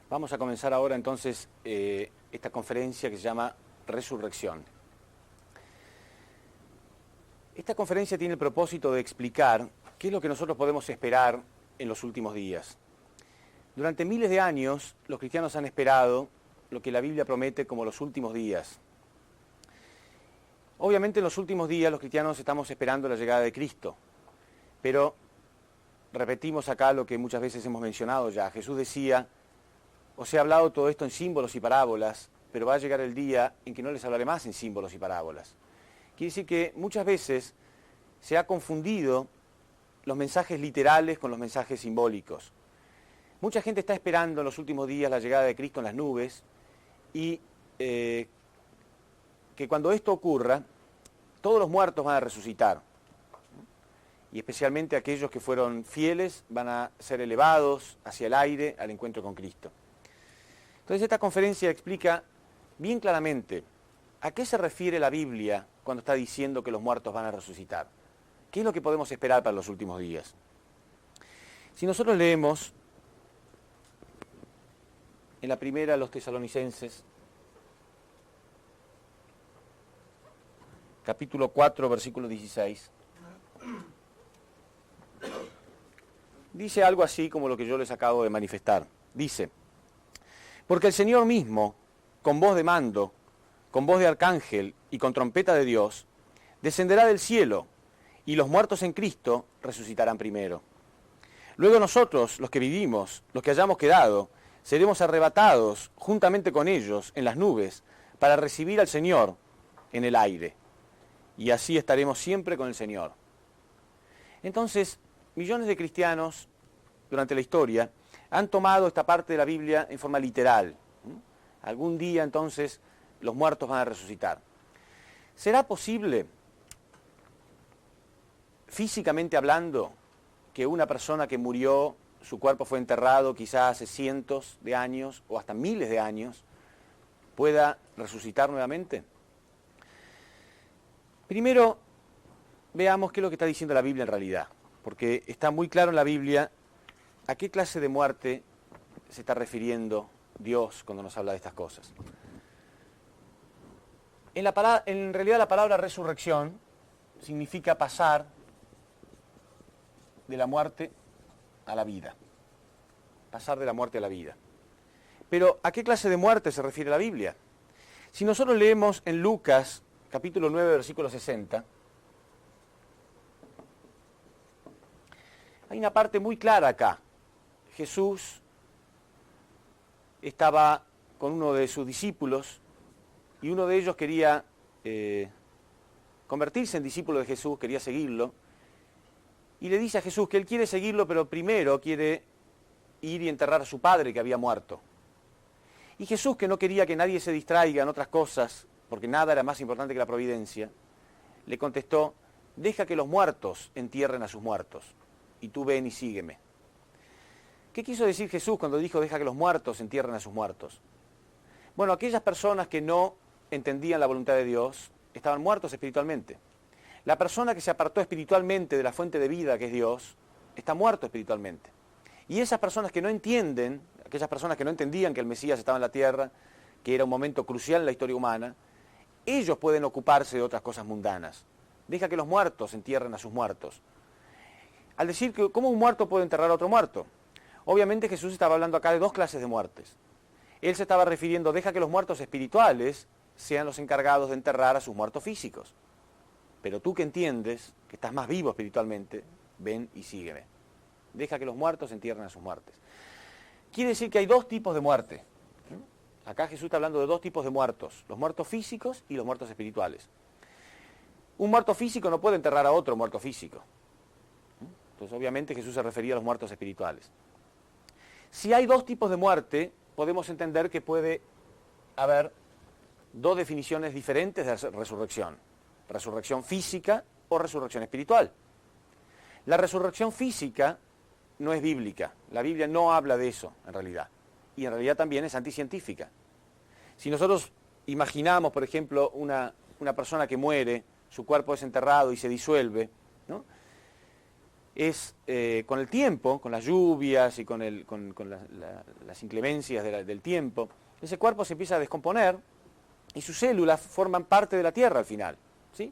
Vamos a comenzar ahora entonces esta conferencia que se llama Resurrección. Esta conferencia tiene el propósito de explicar qué es lo que nosotros podemos esperar en los últimos días. Durante miles de años los cristianos han esperado lo que la Biblia promete como los últimos días. Obviamente en los últimos días los cristianos estamos esperando la llegada de Cristo, pero repetimos acá lo que muchas veces hemos mencionado ya. Jesús decía: os he hablado todo esto en símbolos y parábolas, pero va a llegar el día en que no les hablaré más en símbolos y parábolas. Quiere decir que muchas veces se ha confundido los mensajes literales con los mensajes simbólicos. Mucha gente está esperando en los últimos días la llegada de Cristo en las nubes y que cuando esto ocurra, todos los muertos van a resucitar. Y especialmente aquellos que fueron fieles van a ser elevados hacia el aire al encuentro con Cristo. Entonces esta conferencia explica bien claramente a qué se refiere la Biblia cuando está diciendo que los muertos van a resucitar. ¿Qué es lo que podemos esperar para los últimos días? Si nosotros leemos en la primera de los Tesalonicenses, capítulo 4, versículo 16, dice algo así como lo que yo les acabo de manifestar. Dice: porque el Señor mismo, con voz de mando, con voz de arcángel y con trompeta de Dios, descenderá del cielo, y los muertos en Cristo resucitarán primero. Luego nosotros, los que vivimos, los que hayamos quedado, seremos arrebatados juntamente con ellos en las nubes para recibir al Señor en el aire. Y así estaremos siempre con el Señor. Entonces, millones de cristianos durante la historia han tomado esta parte de la Biblia en forma literal. Algún día entonces los muertos van a resucitar. ¿Será posible, físicamente hablando, que una persona que murió, su cuerpo fue enterrado quizás hace cientos de años o hasta miles de años, pueda resucitar nuevamente? Primero, veamos qué es lo que está diciendo la Biblia en realidad, porque está muy claro en la Biblia a qué clase de muerte se está refiriendo Dios cuando nos habla de estas cosas. En realidad la palabra resurrección significa pasar de la muerte a la vida. Pasar de la muerte a la vida. Pero ¿a qué clase de muerte se refiere la Biblia? Si nosotros leemos en Lucas, capítulo 9, versículo 60, hay una parte muy clara acá. Jesús estaba con uno de sus discípulos y uno de ellos quería convertirse en discípulo de Jesús, quería seguirlo, y le dice a Jesús que él quiere seguirlo, pero primero quiere ir y enterrar a su padre que había muerto. Y Jesús, que no quería que nadie se distraiga en otras cosas, porque nada era más importante que la providencia, le contestó: deja que los muertos entierren a sus muertos, y tú ven y sígueme. ¿Qué quiso decir Jesús cuando dijo deja que los muertos entierren a sus muertos? Bueno, aquellas personas que no entendían la voluntad de Dios estaban muertos espiritualmente. La persona que se apartó espiritualmente de la fuente de vida que es Dios, está muerto espiritualmente. Y esas personas que no entienden, aquellas personas que no entendían que el Mesías estaba en la tierra, que era un momento crucial en la historia humana, ellos pueden ocuparse de otras cosas mundanas. Deja que los muertos entierren a sus muertos. Al decir que ¿cómo un muerto puede enterrar a otro muerto? Obviamente Jesús estaba hablando acá de dos clases de muertes. Él se estaba refiriendo: deja que los muertos espirituales sean los encargados de enterrar a sus muertos físicos. Pero tú que entiendes, que estás más vivo espiritualmente, ven y sígueme. Deja que los muertos entierren a sus muertes. Quiere decir que hay dos tipos de muerte. Acá Jesús está hablando de dos tipos de muertos: los muertos físicos y los muertos espirituales. Un muerto físico no puede enterrar a otro muerto físico. Entonces obviamente Jesús se refería a los muertos espirituales. Si hay dos tipos de muerte, podemos entender que puede haber dos definiciones diferentes de resurrección: resurrección física o resurrección espiritual. La resurrección física no es bíblica. La Biblia no habla de eso, en realidad. Y en realidad también es anticientífica. Si nosotros imaginamos, por ejemplo, una persona que muere, su cuerpo es enterrado y se disuelve, ¿no? es con el tiempo, con las lluvias y con las inclemencias del tiempo, ese cuerpo se empieza a descomponer y sus células forman parte de la tierra al final, ¿sí?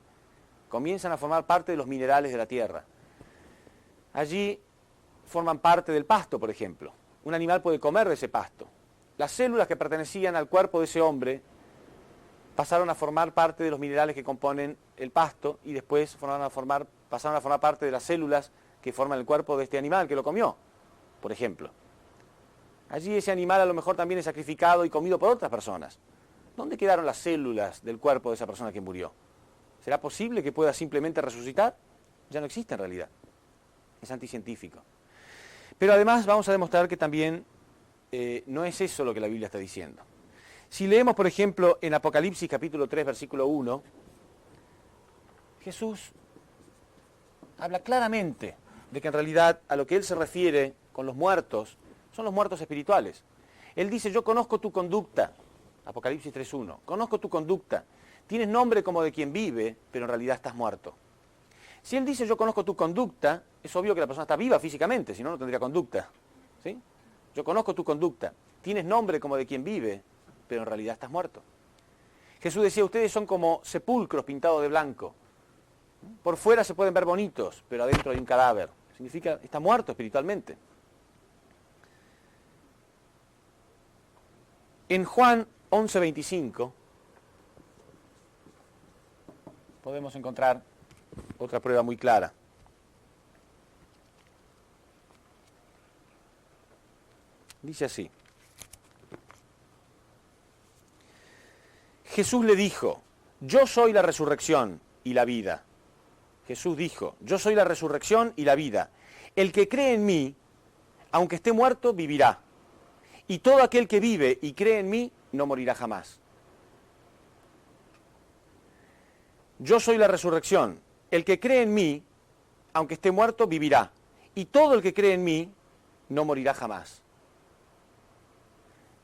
Comienzan a formar parte de los minerales de la tierra. Allí forman parte del pasto, por ejemplo. Un animal puede comer de ese pasto. Las células que pertenecían al cuerpo de ese hombre pasaron a formar parte de los minerales que componen el pasto y después pasaron a formar parte de las células que forman el cuerpo de este animal que lo comió, por ejemplo. Allí ese animal a lo mejor también es sacrificado y comido por otras personas. ¿Dónde quedaron las células del cuerpo de esa persona que murió? ¿Será posible que pueda simplemente resucitar? Ya no existe en realidad. Es anticientífico. Pero además vamos a demostrar que también no es eso lo que la Biblia está diciendo. Si leemos, por ejemplo, en Apocalipsis capítulo 3, versículo 1, Jesús habla claramente de que en realidad a lo que Él se refiere con los muertos son los muertos espirituales. Él dice, yo conozco tu conducta, Apocalipsis 3.1, conozco tu conducta, tienes nombre como de quien vive, pero en realidad estás muerto. Si Él dice, yo conozco tu conducta, es obvio que la persona está viva físicamente, si no, no tendría conducta. ¿Sí? Yo conozco tu conducta, tienes nombre como de quien vive, pero en realidad estás muerto. Jesús decía, ustedes son como sepulcros pintados de blanco. Por fuera se pueden ver bonitos, pero adentro hay un cadáver. Significa, está muerto espiritualmente. En Juan 11:25 podemos encontrar otra prueba muy clara. Dice así. Jesús le dijo, yo soy la resurrección y la vida. Jesús dijo, yo soy la resurrección y la vida. El que cree en mí, aunque esté muerto, vivirá. Y todo aquel que vive y cree en mí, no morirá jamás. Yo soy la resurrección. El que cree en mí, aunque esté muerto, vivirá. Y todo el que cree en mí, no morirá jamás.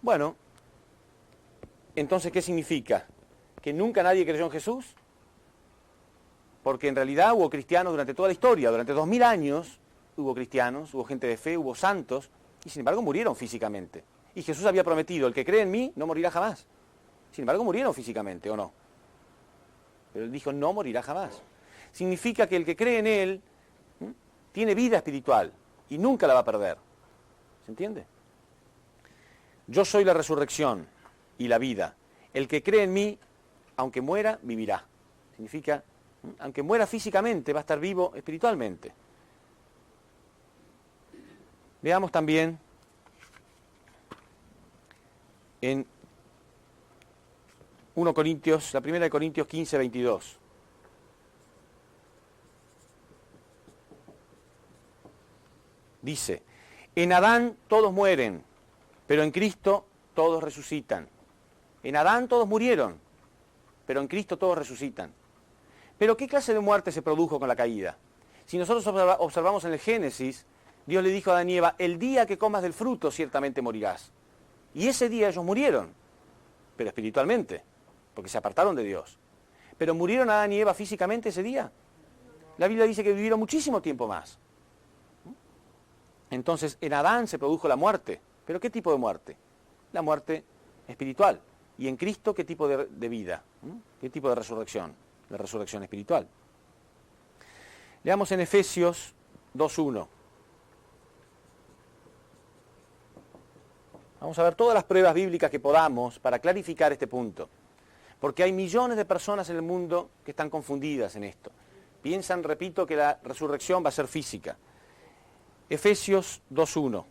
Bueno, entonces, ¿qué significa? ¿Que nunca nadie creyó en Jesús? Porque en realidad hubo cristianos durante toda la historia, durante 2000 años hubo cristianos, hubo gente de fe, hubo santos, y sin embargo murieron físicamente. Y Jesús había prometido, el que cree en mí no morirá jamás. Sin embargo murieron físicamente, ¿o no? Pero Él dijo, no morirá jamás. Significa que el que cree en Él tiene vida espiritual y nunca la va a perder. ¿Se entiende? Yo soy la resurrección y la vida. El que cree en mí, aunque muera, vivirá. Significa, aunque muera físicamente, va a estar vivo espiritualmente. Veamos también en 1 Corintios, la primera de Corintios 15:22. Dice, en Adán todos mueren, pero en Cristo todos resucitan. En Adán todos murieron, pero en Cristo todos resucitan. Pero ¿qué clase de muerte se produjo con la caída? Si nosotros observamos en el Génesis, Dios le dijo a Adán y Eva, el día que comas del fruto ciertamente morirás. Y ese día ellos murieron, pero espiritualmente, porque se apartaron de Dios. ¿Pero murieron Adán y Eva físicamente ese día? La Biblia dice que vivieron muchísimo tiempo más. Entonces, en Adán se produjo la muerte. ¿Pero qué tipo de muerte? La muerte espiritual. ¿Y en Cristo qué tipo de vida? ¿Qué tipo de resurrección? La resurrección espiritual. Leamos en Efesios 2:1. Vamos a ver todas las pruebas bíblicas que podamos para clarificar este punto. Porque hay millones de personas en el mundo que están confundidas en esto. Piensan, repito, que la resurrección va a ser física. Efesios 2:1.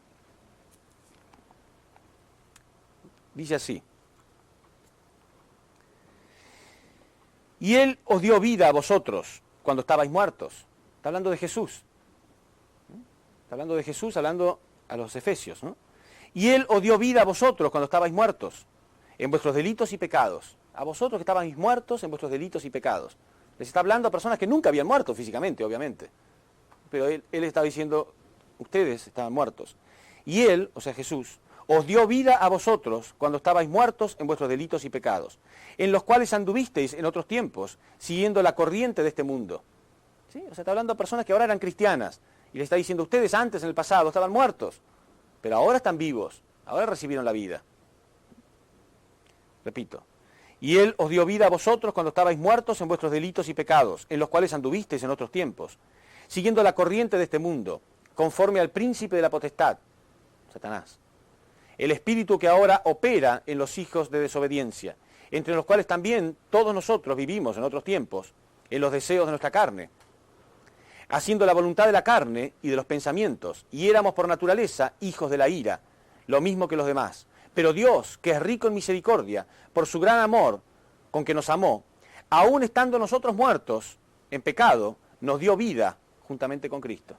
Dice así. Y Él os dio vida a vosotros cuando estabais muertos. Está hablando de Jesús. Está hablando de Jesús, hablando a los efesios, ¿no? Y Él os dio vida a vosotros cuando estabais muertos, en vuestros delitos y pecados. A vosotros que estabais muertos en vuestros delitos y pecados. Les está hablando a personas que nunca habían muerto físicamente, obviamente. Pero Él está diciendo, ustedes estaban muertos. Y Él, o sea Jesús, os dio vida a vosotros cuando estabais muertos en vuestros delitos y pecados, en los cuales anduvisteis en otros tiempos, siguiendo la corriente de este mundo. ¿Sí? O sea, está hablando a personas que ahora eran cristianas, Y le está diciendo, ustedes antes, en el pasado, estaban muertos, pero ahora están vivos, ahora recibieron la vida. Repito, y Él os dio vida a vosotros cuando estabais muertos en vuestros delitos y pecados, en los cuales anduvisteis en otros tiempos, siguiendo la corriente de este mundo, conforme al príncipe de la potestad, Satanás, el espíritu que ahora opera en los hijos de desobediencia, entre los cuales también todos nosotros vivimos en otros tiempos, en los deseos de nuestra carne, haciendo la voluntad de la carne y de los pensamientos, y éramos por naturaleza hijos de la ira, lo mismo que los demás. Pero Dios, que es rico en misericordia, por su gran amor con que nos amó, aun estando nosotros muertos en pecado, nos dio vida juntamente con Cristo.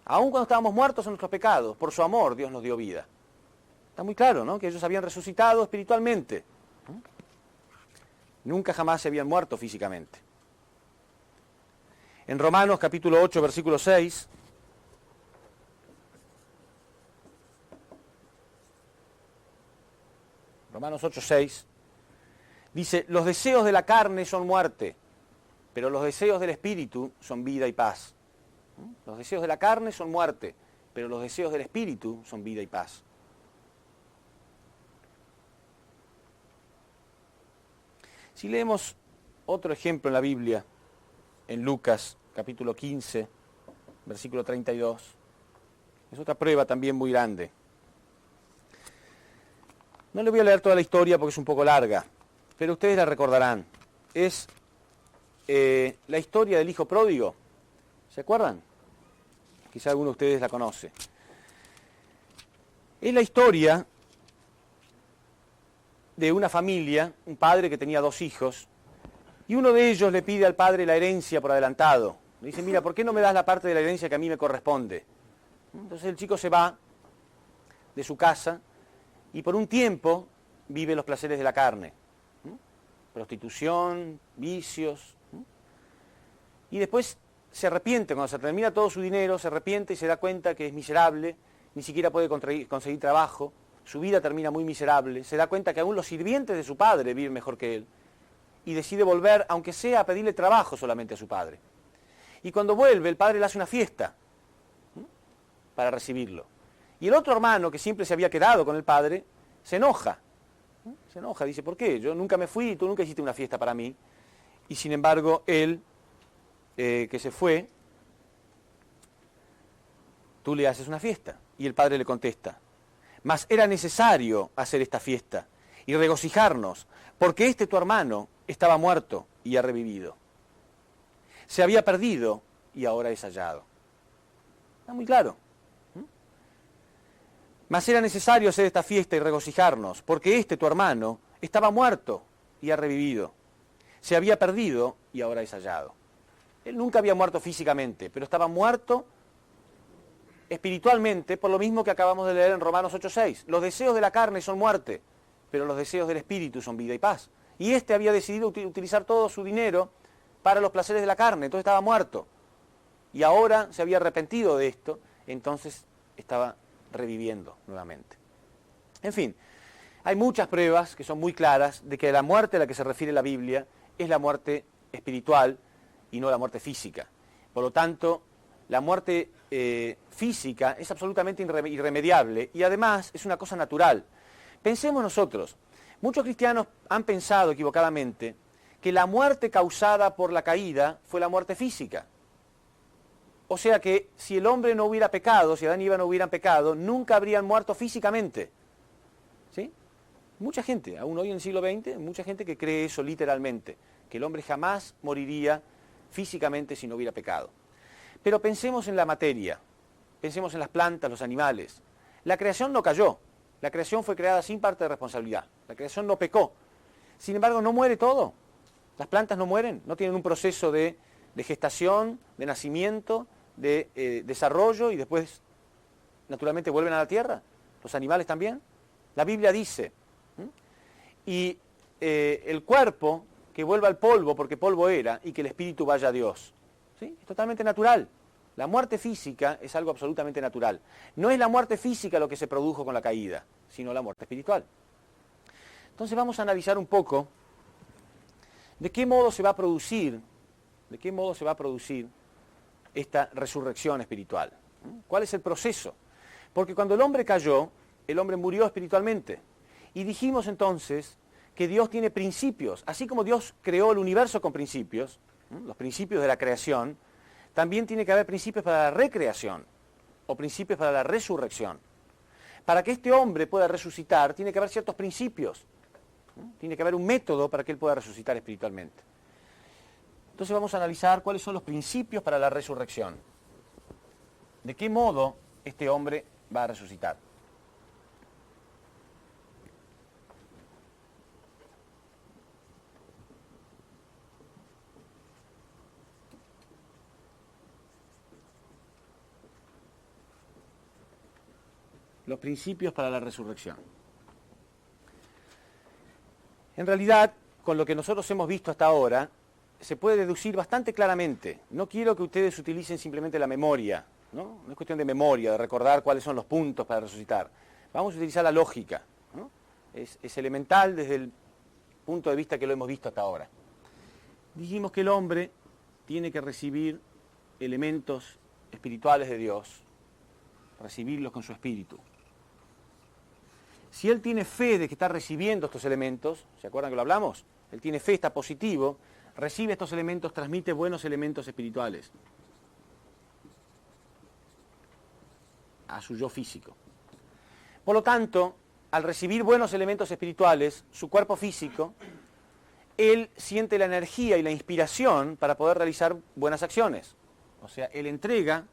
Aun cuando estábamos muertos en nuestros pecados, por su amor Dios nos dio vida. Está muy claro, ¿no?, que ellos habían resucitado espiritualmente. Nunca jamás se habían muerto físicamente. En Romanos capítulo 8, versículo 6, Romanos 8, 6, dice, los deseos de la carne son muerte, pero los deseos del Espíritu son vida y paz. Los deseos de la carne son muerte, pero los deseos del Espíritu son vida y paz. Si leemos otro ejemplo en la Biblia, en Lucas, capítulo 15, versículo 32, es otra prueba también muy grande. No le voy a leer toda la historia porque es un poco larga, pero ustedes la recordarán. Es la historia del hijo pródigo. ¿Se acuerdan? Quizá alguno de ustedes la conoce. Es la historia de una familia, un padre que tenía 2 hijos, y uno de ellos le pide al padre la herencia por adelantado. Le dice, mira, ¿por qué no me das la parte de la herencia que a mí me corresponde? Entonces el chico se va de su casa y por un tiempo vive los placeres de la carne. Prostitución, vicios. Y después se arrepiente, cuando se termina todo su dinero, se arrepiente y se da cuenta que es miserable, ni siquiera puede conseguir trabajo, su vida termina muy miserable, se da cuenta que aún los sirvientes de su padre viven mejor que él, y decide volver, aunque sea a pedirle trabajo solamente a su padre. Y cuando vuelve, el padre le hace una fiesta para recibirlo. Y el otro hermano, que siempre se había quedado con el padre, se enoja. Se enoja, dice, ¿por qué? Yo nunca me fui, tú nunca hiciste una fiesta para mí. Y sin embargo, él, que se fue, tú le haces una fiesta. Y el padre le contesta, mas era necesario hacer esta fiesta y regocijarnos, porque este tu hermano estaba muerto y ha revivido. Se había perdido y ahora es hallado. Está muy claro. Mas era necesario hacer esta fiesta y regocijarnos, porque este tu hermano estaba muerto y ha revivido. Se había perdido y ahora es hallado. Él nunca había muerto físicamente, pero estaba muerto espiritualmente, por lo mismo que acabamos de leer en Romanos 8:6. Los deseos de la carne son muerte, pero los deseos del Espíritu son vida y paz. Y este había decidido utilizar todo su dinero para los placeres de la carne, entonces estaba muerto. Y ahora se había arrepentido de esto, entonces estaba reviviendo nuevamente. En fin, hay muchas pruebas que son muy claras de que la muerte a la que se refiere la Biblia es la muerte espiritual y no la muerte física. Por lo tanto, la muerte física es absolutamente irremediable y además es una cosa natural. Pensemos nosotros, muchos cristianos han pensado equivocadamente que la muerte causada por la caída fue la muerte física. O sea que si el hombre no hubiera pecado, si Adán y Eva no hubieran pecado, nunca habrían muerto físicamente. ¿Sí? Mucha gente, aún hoy en el siglo XX, mucha gente que cree eso literalmente, que el hombre jamás moriría físicamente si no hubiera pecado. Pero pensemos en la materia, pensemos en las plantas, los animales. La creación no cayó, la creación fue creada sin parte de responsabilidad, la creación no pecó. Sin embargo, no muere todo. Las plantas no mueren, no tienen un proceso de gestación, de nacimiento, de desarrollo y después naturalmente vuelven a la tierra. Los animales también. La Biblia dice, y el cuerpo que vuelva al polvo porque polvo era y que el espíritu vaya a Dios. ¿Sí? Es totalmente natural. La muerte física es algo absolutamente natural. No es la muerte física lo que se produjo con la caída, sino la muerte espiritual. Entonces vamos a analizar un poco de qué modo se va a producir esta resurrección espiritual? ¿Cuál es el proceso? Porque cuando el hombre cayó, el hombre murió espiritualmente. Y dijimos entonces que Dios tiene principios. Así como Dios creó el universo con principios, los principios de la creación, también tiene que haber principios para la recreación o principios para la resurrección. Para que este hombre pueda resucitar, tiene que haber ciertos principios. Tiene que haber un método para que él pueda resucitar espiritualmente. Entonces vamos a analizar cuáles son los principios para la resurrección. ¿De qué modo este hombre va a resucitar? Los principios para la resurrección. En realidad, con lo que nosotros hemos visto hasta ahora, se puede deducir bastante claramente. No quiero que ustedes utilicen simplemente la memoria, ¿no? No es cuestión de memoria, de recordar cuáles son los puntos para resucitar. Vamos a utilizar la lógica, ¿no? Es elemental desde el punto de vista que lo hemos visto hasta ahora. Dijimos que el hombre tiene que recibir elementos espirituales de Dios, recibirlos con su espíritu. Si él tiene fe de que está recibiendo estos elementos, ¿se acuerdan que lo hablamos? Él tiene fe, está positivo, recibe estos elementos, transmite buenos elementos espirituales a su yo físico. Por lo tanto, al recibir buenos elementos espirituales, su cuerpo físico, él siente la energía y la inspiración para poder realizar buenas acciones. O sea, él entrega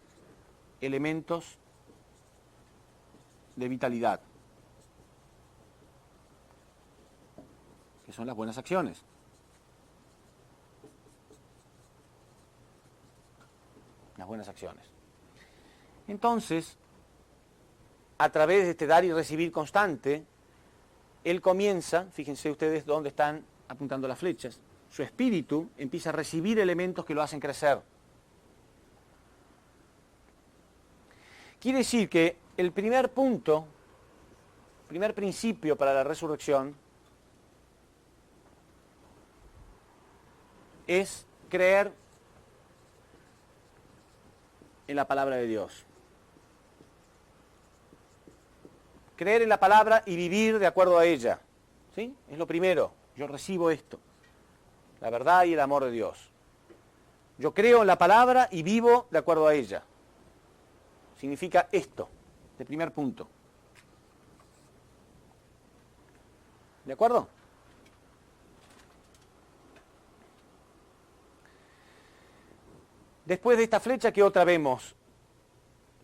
elementos de vitalidad, que son las buenas acciones. Las buenas acciones. Entonces, a través de este dar y recibir constante, él comienza, fíjense ustedes dónde están apuntando las flechas, su espíritu empieza a recibir elementos que lo hacen crecer. Quiere decir que el primer punto, primer principio para la resurrección, es creer en la palabra de Dios. Creer en la palabra y vivir de acuerdo a ella. ¿Sí? Es lo primero. Yo recibo esto. La verdad y el amor de Dios. Yo creo en la palabra y vivo de acuerdo a ella. Significa esto, el primer punto. ¿De acuerdo? Después de esta flecha, ¿qué otra vemos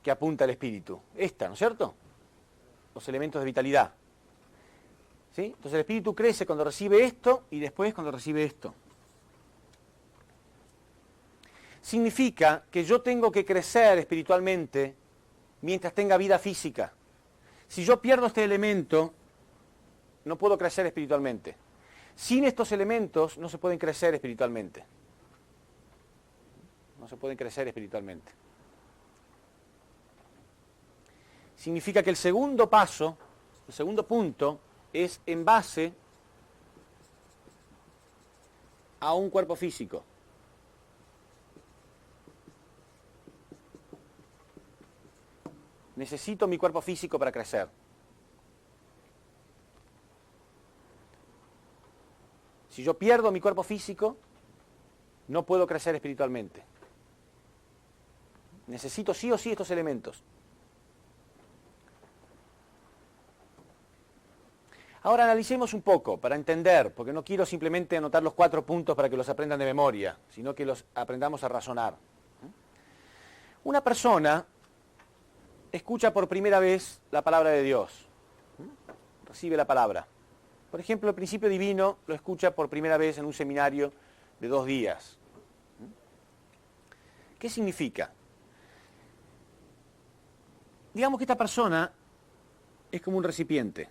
que apunta al espíritu? Esta, ¿no es cierto? Los elementos de vitalidad. ¿Sí? Entonces el espíritu crece cuando recibe esto y después cuando recibe esto. Significa que yo tengo que crecer espiritualmente mientras tenga vida física. Si yo pierdo este elemento, no puedo crecer espiritualmente. Sin estos elementos no se pueden crecer espiritualmente. No se pueden crecer espiritualmente. Significa que el segundo paso, el segundo punto, es en base a un cuerpo físico. Necesito mi cuerpo físico para crecer. Si yo pierdo mi cuerpo físico, no puedo crecer espiritualmente. Necesito sí o sí estos elementos. Ahora analicemos un poco para entender, porque no quiero simplemente anotar los 4 puntos para que los aprendan de memoria, sino que los aprendamos a razonar. Una persona escucha por primera vez la palabra de Dios, recibe la palabra. Por ejemplo, el principio divino lo escucha por primera vez en un seminario de 2 días. ¿Qué significa? Digamos que esta persona es como un recipiente.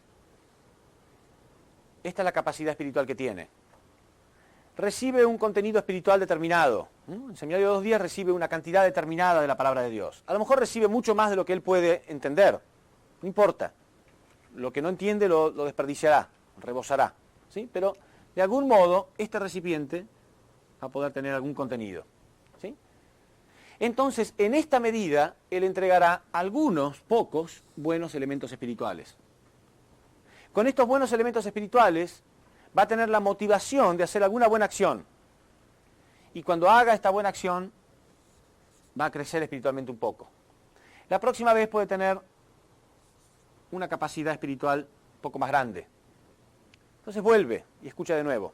Esta es la capacidad espiritual que tiene. Recibe un contenido espiritual determinado. En el seminario de 2 días recibe una cantidad determinada de la palabra de Dios. A lo mejor recibe mucho más de lo que él puede entender. No importa. Lo que no entiende lo desperdiciará, rebosará. ¿Sí? Pero de algún modo este recipiente va a poder tener algún contenido. ¿Sí? entonces en esta medida Él entregará algunos, pocos, buenos elementos espirituales. Con estos buenos elementos espirituales va a tener la motivación de hacer alguna buena acción. Y cuando haga esta buena acción, va a crecer espiritualmente un poco. La próxima vez puede tener una capacidad espiritual un poco más grande. Entonces vuelve y escucha de nuevo.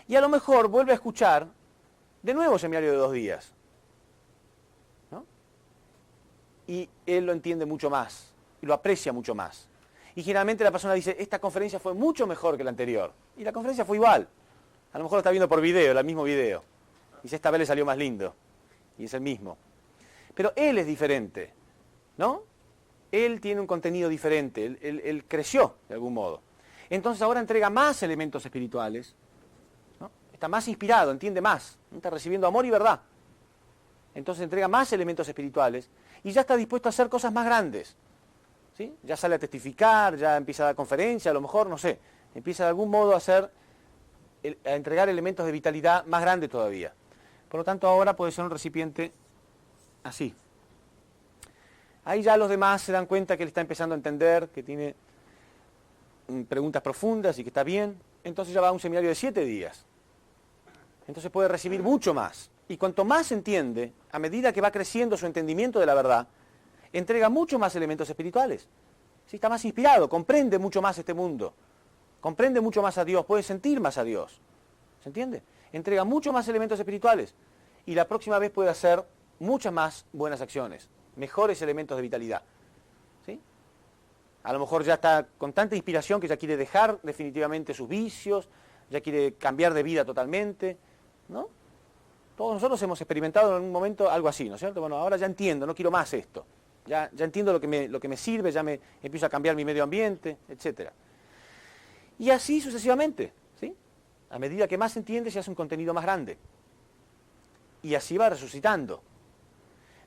Y a lo mejor vuelve a escuchar de nuevo seminario de 2 días. ¿No? Y él lo entiende mucho más, y lo aprecia mucho más. Y generalmente la persona dice, esta conferencia fue mucho mejor que la anterior. Y la conferencia fue igual. A lo mejor lo está viendo por video, el mismo video. Dice, esta vez le salió más lindo. Y es el mismo. Pero él es diferente, ¿no? Él tiene un contenido diferente, él creció de algún modo. Entonces ahora entrega más elementos espirituales, ¿no? Está más inspirado, entiende más, ¿no? Está recibiendo amor y verdad. Entonces entrega más elementos espirituales y ya está dispuesto a hacer cosas más grandes. ¿Sí? Ya sale a testificar, ya empieza a dar conferencia, a lo mejor, no sé, empieza de algún modo a entregar elementos de vitalidad más grandes todavía. Por lo tanto, ahora puede ser un recipiente así. Ahí ya los demás se dan cuenta que él está empezando a entender, que tiene preguntas profundas y que está bien. Entonces ya va a un seminario de 7 días. Entonces puede recibir mucho más. Y cuanto más entiende, a medida que va creciendo su entendimiento de la verdad, entrega mucho más elementos espirituales. ¿Sí? Está más inspirado, comprende mucho más este mundo. Comprende mucho más a Dios, puede sentir más a Dios. ¿Se entiende? Entrega mucho más elementos espirituales. Y la próxima vez puede hacer muchas más buenas acciones, mejores elementos de vitalidad. ¿Sí? A lo mejor ya está con tanta inspiración que ya quiere dejar definitivamente sus vicios, ya quiere cambiar de vida totalmente, ¿no? Todos nosotros hemos experimentado en algún momento algo así, ¿no es cierto? Bueno, ahora ya entiendo, no quiero más esto. Ya entiendo lo que me sirve, ya me empiezo a cambiar mi medio ambiente, etc. Y así sucesivamente, ¿sí? A medida que más entiende, se hace un contenido más grande. Y así va resucitando.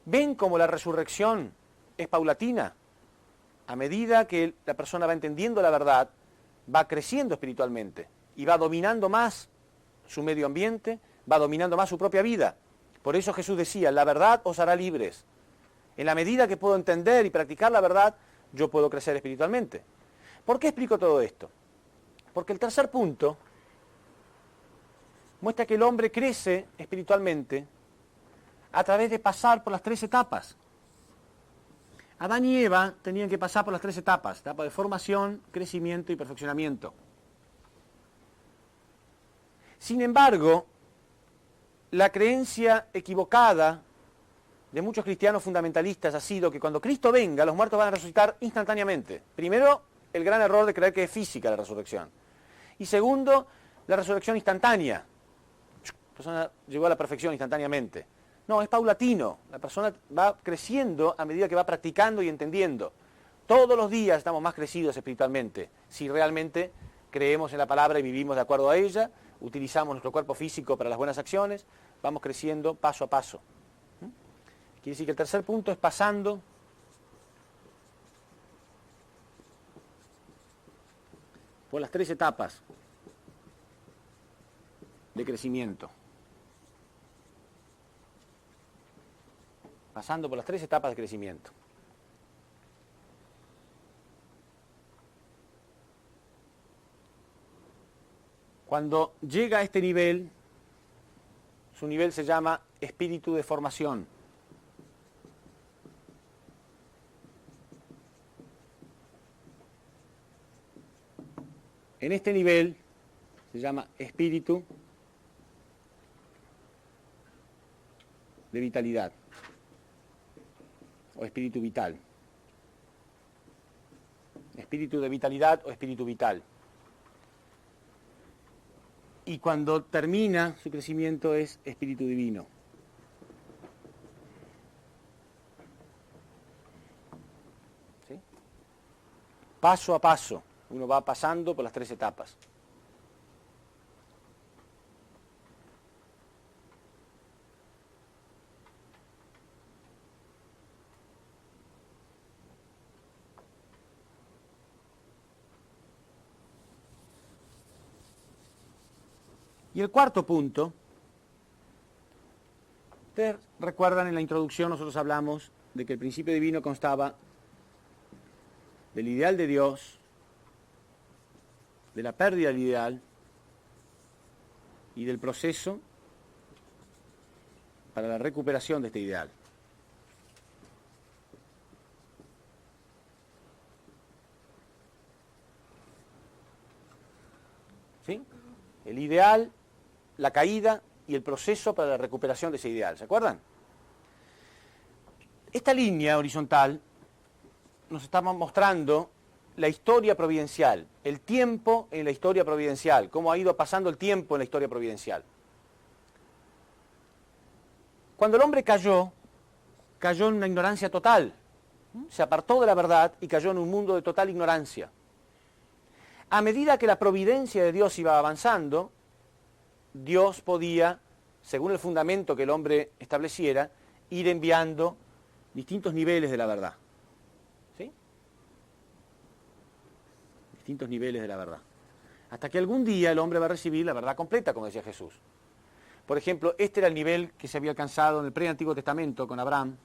¿Ven cómo la resurrección es paulatina? A medida que la persona va entendiendo la verdad, va creciendo espiritualmente y va dominando más su medio ambiente, va dominando más su propia vida. Por eso Jesús decía, la verdad os hará libres. En la medida que puedo entender y practicar la verdad, yo puedo crecer espiritualmente. ¿Por qué explico todo esto? Porque el tercer punto muestra que el hombre crece espiritualmente a través de pasar por las 3 etapas. Adán y Eva tenían que pasar por las 3 etapas, etapa de formación, crecimiento y perfeccionamiento. Sin embargo, la creencia equivocada de muchos cristianos fundamentalistas ha sido que cuando Cristo venga, los muertos van a resucitar instantáneamente. Primero, el gran error de creer que es física la resurrección. Y segundo, la resurrección instantánea. La persona llegó a la perfección instantáneamente. No, es paulatino. La persona va creciendo a medida que va practicando y entendiendo. Todos los días estamos más crecidos espiritualmente, si realmente creemos en la palabra y vivimos de acuerdo a ella, utilizamos nuestro cuerpo físico para las buenas acciones, vamos creciendo paso a paso. Quiere decir que el tercer punto es pasando por las 3 etapas de crecimiento. Pasando por las 3 etapas de crecimiento. Cuando llega a este nivel, su nivel se llama espíritu de formación. En este nivel se llama espíritu de vitalidad o espíritu vital. Espíritu de vitalidad o espíritu vital. Y cuando termina su crecimiento es espíritu divino. ¿Sí? Paso a paso, uno va pasando por las 3 etapas. Y el cuarto punto Ustedes recuerdan, en la introducción nosotros hablamos de que el principio divino constaba del ideal de Dios, de la pérdida del ideal y del proceso para la recuperación de este ideal. ¿Sí? El ideal, la caída y el proceso para la recuperación de ese ideal. ¿Se acuerdan? Esta línea horizontal nos está mostrando la historia providencial, el tiempo en la historia providencial, cómo ha ido pasando el tiempo en la historia providencial. Cuando el hombre cayó en una ignorancia total, se apartó de la verdad y cayó en un mundo de total ignorancia. A medida que la providencia de Dios iba avanzando, Dios podía, según el fundamento que el hombre estableciera, ir enviando distintos niveles de la verdad. ¿Sí? Distintos niveles de la verdad. Hasta que algún día el hombre va a recibir la verdad completa, como decía Jesús. Por ejemplo, este era el nivel que se había alcanzado en el pre-Antiguo Testamento con Abraham.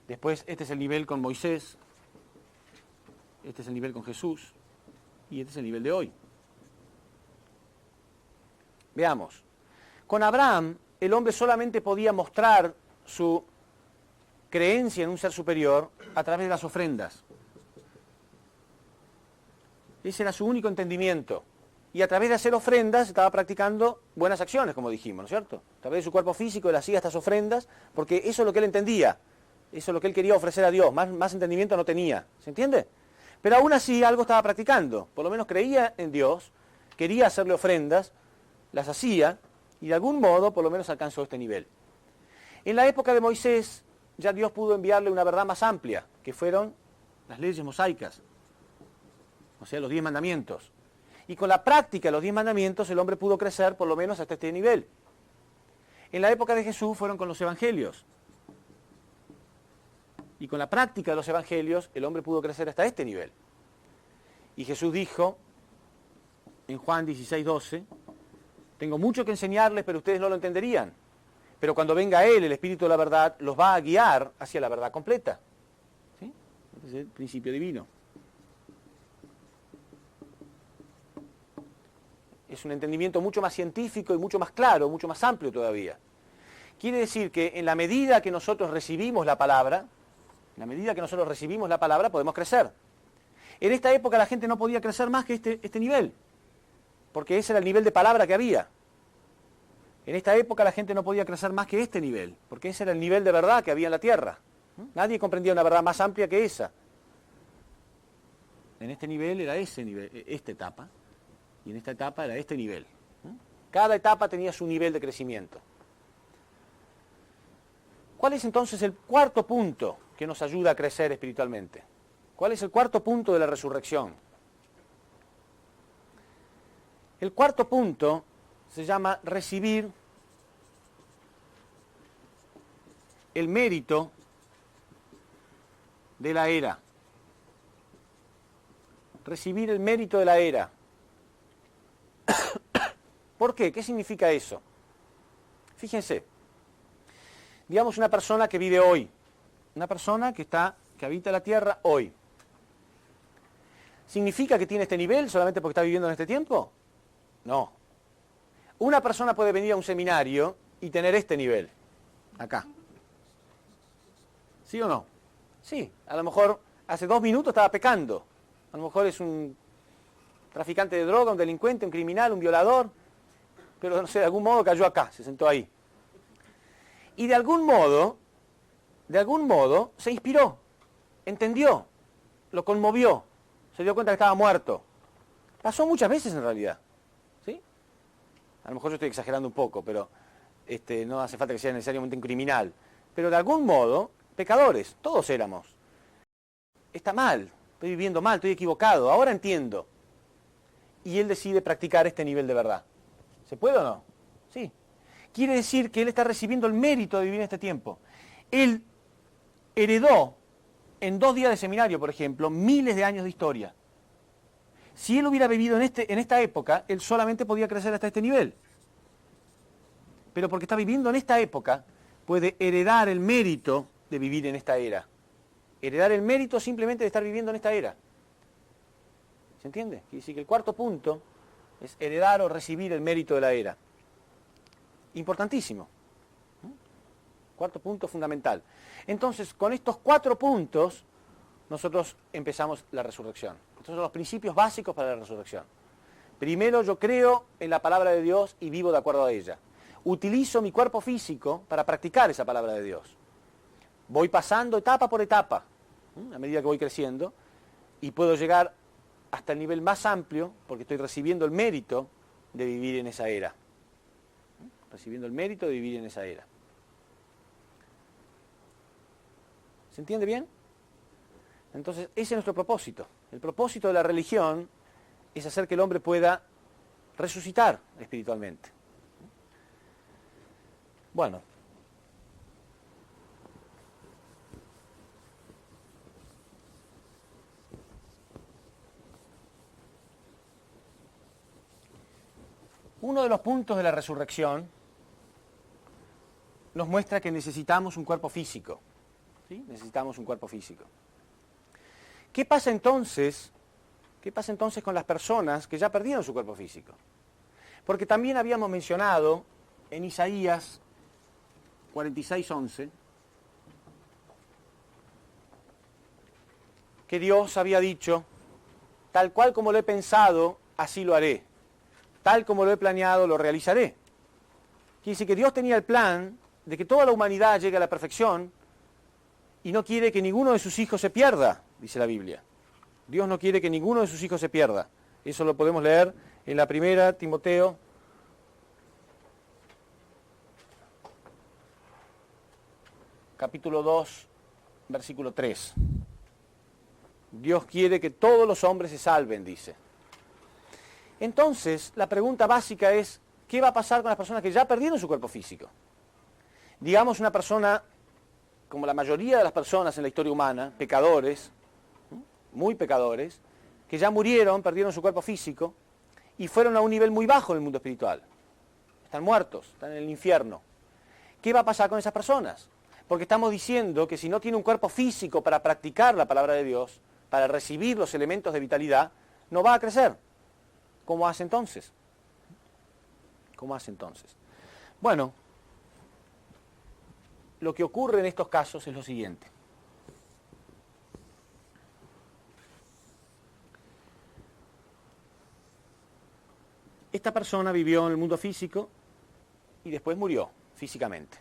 Después, este es el nivel con Moisés. Este es el nivel con Jesús. Y este es el nivel de hoy. Veamos. Con Abraham, el hombre solamente podía mostrar su creencia en un ser superior a través de las ofrendas. Ese era su único entendimiento. Y a través de hacer ofrendas estaba practicando buenas acciones, como dijimos, ¿no es cierto? A través de su cuerpo físico él hacía estas ofrendas, porque eso es lo que él entendía. Eso es lo que él quería ofrecer a Dios. Más entendimiento no tenía. ¿Se entiende? Pero aún así algo estaba practicando. Por lo menos creía en Dios, quería hacerle ofrendas, las hacía, y de algún modo por lo menos alcanzó este nivel. En la época de Moisés ya Dios pudo enviarle una verdad más amplia, que fueron las leyes mosaicas, o sea, los 10 mandamientos. Y con la práctica de los 10 mandamientos el hombre pudo crecer por lo menos hasta este nivel. En la época de Jesús fueron con los evangelios. Y con la práctica de los evangelios el hombre pudo crecer hasta este nivel. Y Jesús dijo en Juan 16:12, tengo mucho que enseñarles, pero ustedes no lo entenderían. Pero cuando venga Él, el Espíritu de la verdad, los va a guiar hacia la verdad completa. ¿Sí? Este es el principio divino. Es un entendimiento mucho más científico y mucho más claro, mucho más amplio todavía. Quiere decir que en la medida que nosotros recibimos la palabra, podemos crecer. En esta época la gente no podía crecer más que este nivel, porque ese era el nivel de palabra que había. En esta época la gente no podía crecer más que este nivel, porque ese era el nivel de verdad que había en la tierra. Nadie comprendía una verdad más amplia que esa. En este nivel era ese nivel, esta etapa, y en esta etapa era este nivel. Cada etapa tenía su nivel de crecimiento. ¿Cuál es entonces el cuarto punto que nos ayuda a crecer espiritualmente? ¿Cuál es el cuarto punto de la resurrección? El cuarto punto se llama recibir el mérito de la era. Recibir el mérito de la era. ¿Por qué? ¿Qué significa eso? Fíjense. Digamos una persona que vive hoy. Una persona que habita la tierra hoy. ¿Significa que tiene este nivel solamente porque está viviendo en este tiempo? No. Una persona puede venir a un seminario y tener este nivel, acá. ¿Sí o no? Sí, a lo mejor hace 2 minutos estaba pecando. A lo mejor es un traficante de droga, un delincuente, un criminal, un violador. Pero no sé, de algún modo cayó acá, se sentó ahí. Y de algún modo se inspiró, entendió, lo conmovió, se dio cuenta que estaba muerto. Pasó muchas veces en realidad. ¿Sí? A lo mejor yo estoy exagerando un poco, pero no hace falta que sea necesariamente un criminal. Pero de algún modo, pecadores, todos éramos. Está mal, estoy viviendo mal, estoy equivocado, ahora entiendo. Y él decide practicar este nivel de verdad. ¿Se puede o no? Sí. Quiere decir que él está recibiendo el mérito de vivir en este tiempo. Él heredó en 2 días de seminario, por ejemplo, miles de años de historia. Si él hubiera vivido en esta época, él solamente podía crecer hasta este nivel. pero porque está viviendo en esta época, puede heredar el mérito de vivir en esta era. Heredar el mérito simplemente de estar viviendo en esta era. ¿Se entiende? Quiere decir que el cuarto punto es heredar o recibir el mérito de la era. Importantísimo. Cuarto punto fundamental. Entonces, con estos 4 puntos, nosotros empezamos la resurrección. Estos son los principios básicos para la resurrección. Primero, yo creo en la palabra de Dios y vivo de acuerdo a ella. Utilizo mi cuerpo físico para practicar esa palabra de Dios. Voy pasando etapa por etapa, a medida que voy creciendo, y puedo llegar hasta el nivel más amplio, porque estoy recibiendo el mérito de vivir en esa era. Recibiendo el mérito de vivir en esa era. ¿Se entiende bien? Entonces, ese es nuestro propósito. El propósito de la religión es hacer que el hombre pueda resucitar espiritualmente. Bueno. Uno de los puntos de la resurrección nos muestra que necesitamos un cuerpo físico. ¿Sí? Necesitamos un cuerpo físico. ¿Qué pasa entonces con las personas que ya perdieron su cuerpo físico? Porque también habíamos mencionado en Isaías 46:11 que Dios había dicho, tal cual como lo he pensado, así lo haré. Tal como lo he planeado, lo realizaré. Quiere decir que Dios tenía el plan de que toda la humanidad llegue a la perfección y no quiere que ninguno de sus hijos se pierda, dice la Biblia. Dios no quiere que ninguno de sus hijos se pierda. Eso lo podemos leer en la primera Timoteo, capítulo 2, versículo 3. Dios quiere que todos los hombres se salven, dice. Entonces, la pregunta básica es, ¿qué va a pasar con las personas que ya perdieron su cuerpo físico? Digamos una persona, como la mayoría de las personas en la historia humana, pecadores, muy pecadores, que ya murieron, perdieron su cuerpo físico y fueron a un nivel muy bajo en el mundo espiritual. Están muertos, están en el infierno. ¿Qué va a pasar con esas personas? Porque estamos diciendo que si no tiene un cuerpo físico para practicar la palabra de Dios, para recibir los elementos de vitalidad, no va a crecer. ¿Cómo hace entonces? ¿Cómo hace entonces? Bueno, lo que ocurre en estos casos es lo siguiente. Esta persona vivió en el mundo físico y después murió físicamente.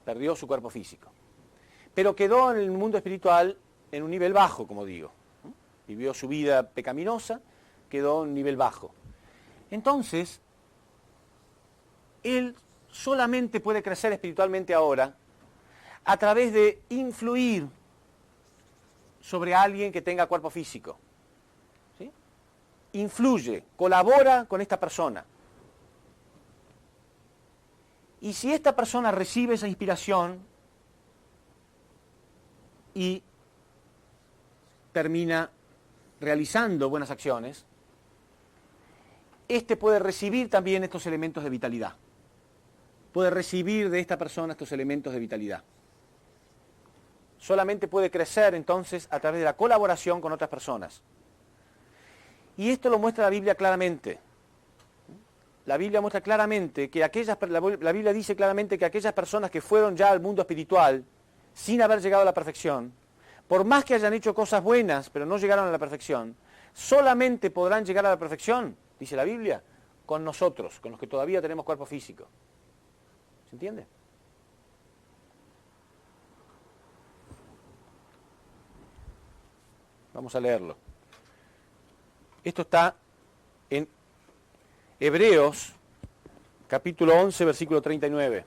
Perdió su cuerpo físico. Pero quedó en el mundo espiritual en un nivel bajo, como digo. Vivió su vida pecaminosa, quedó en un nivel bajo. Entonces, él solamente puede crecer espiritualmente ahora a través de influir sobre alguien que tenga cuerpo físico. ¿Sí? Influye, colabora con esta persona. Y si esta persona recibe esa inspiración y termina realizando buenas acciones, este puede recibir también estos elementos de vitalidad. Puede recibir de esta persona estos elementos de vitalidad. Solamente puede crecer entonces a través de la colaboración con otras personas. Y esto lo muestra la Biblia claramente. La Biblia muestra claramente que la Biblia dice claramente que aquellas personas que fueron ya al mundo espiritual sin haber llegado a la perfección, por más que hayan hecho cosas buenas, pero no llegaron a la perfección, solamente podrán llegar a la perfección, dice la Biblia, con nosotros, con los que todavía tenemos cuerpo físico. ¿Se entiende? Vamos a leerlo. Esto está en Hebreos, capítulo 11, versículo 39.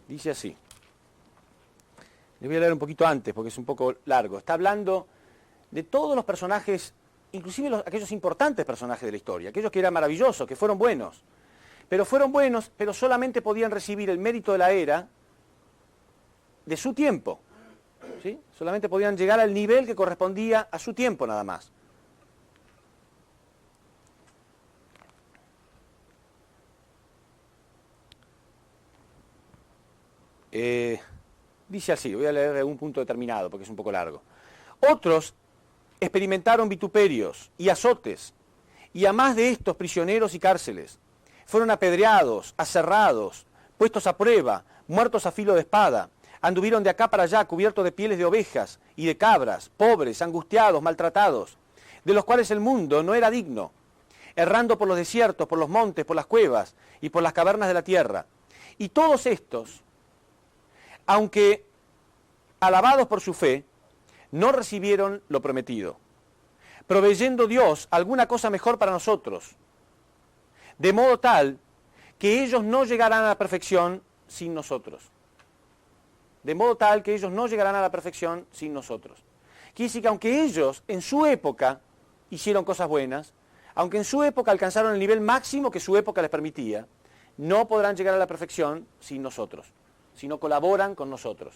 Dice así. Les voy a leer un poquito antes porque es un poco largo. Está hablando de todos los personajes, inclusive aquellos importantes personajes de la historia, aquellos que eran maravillosos, que fueron buenos, pero solamente podían recibir el mérito de la era de su tiempo, ¿sí? Solamente podían llegar al nivel que correspondía a su tiempo nada más. Dice así, voy a leer de un punto determinado porque es un poco largo. Otros experimentaron vituperios y azotes, y a más de estos prisioneros y cárceles. Fueron apedreados, aserrados, puestos a prueba, muertos a filo de espada. Anduvieron de acá para allá cubiertos de pieles de ovejas y de cabras, pobres, angustiados, maltratados, de los cuales el mundo no era digno, errando por los desiertos, por los montes, por las cuevas y por las cavernas de la tierra. Y todos estos, aunque alabados por su fe, no recibieron lo prometido, proveyendo Dios alguna cosa mejor para nosotros, de modo tal que ellos no llegarán a la perfección sin nosotros. De modo tal que ellos no llegarán a la perfección sin nosotros. Quiere decir que aunque ellos en su época hicieron cosas buenas, aunque en su época alcanzaron el nivel máximo que su época les permitía, no podrán llegar a la perfección sin nosotros, si no colaboran con nosotros.